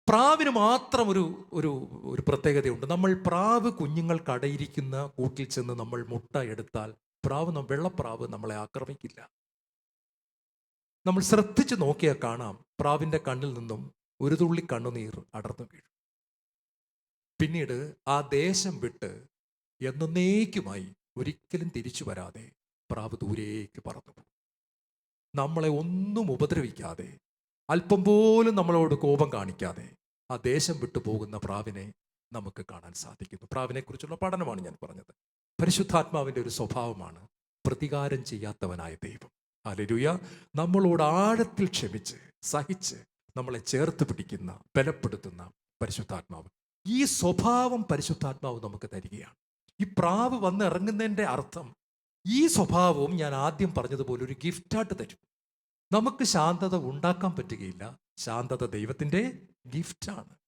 പ്രാവിന് മാത്രം ഒരു ഒരു ഒരു പ്രത്യേകതയുണ്ട്. നമ്മൾ പ്രാവ് കുഞ്ഞുങ്ങൾക്ക് അടയിരിക്കുന്ന കൂട്ടിൽ ചെന്ന് നമ്മൾ മുട്ട എടുത്താൽ വെള്ളപ്രാവ് നമ്മളെ ആക്രമിക്കില്ല. നമ്മൾ ശ്രദ്ധിച്ച് നോക്കിയാൽ കാണാം, പ്രാവിൻ്റെ കണ്ണിൽ നിന്നും ഒരു തുള്ളി കണ്ണുനീർ അടർന്നു വീഴും. പിന്നീട് ആ ദേശം വിട്ട് എന്നേക്കുമായി ഒരിക്കലും തിരിച്ചു വരാതെ പ്രാവ് ദൂരേക്ക് പറന്നു പോകും. നമ്മളെ ഒന്നും ഉപദ്രവിക്കാതെ, അല്പം പോലും നമ്മളോട് കോപം കാണിക്കാതെ ആ ദേശം വിട്ടു പോകുന്ന പ്രാവിനെ നമുക്ക് കാണാൻ സാധിക്കുന്നു. പ്രാവിനെ കുറിച്ചുള്ള പഠനമാണ് ഞാൻ പറഞ്ഞത്. പരിശുദ്ധാത്മാവിൻ്റെ ഒരു സ്വഭാവമാണ് പ്രതികാരം ചെയ്യാത്തവനായ ദൈവം. ഹല്ലേലൂയ. നമ്മളോട് ആഴത്തിൽ ക്ഷമിച്ച് സഹിച്ച് നമ്മളെ ചേർത്ത് പിടിക്കുന്ന, ബലപ്പെടുത്തുന്ന പരിശുദ്ധാത്മാവ്. ഈ സ്വഭാവം പരിശുദ്ധാത്മാവ് നമുക്ക് തരികയാണ്. ഈ പ്രാവ് വന്ന് ഇറങ്ങുന്നതിൻ്റെ അർത്ഥം ഈ സ്വഭാവവും ഞാൻ ആദ്യം പറഞ്ഞതുപോലെ ഒരു ഗിഫ്റ്റായിട്ട് തരും. നമുക്ക് ശാന്തത ഉണ്ടാക്കാൻ പറ്റുകയില്ല. ശാന്തത ദൈവത്തിൻ്റെ ഗിഫ്റ്റാണ്.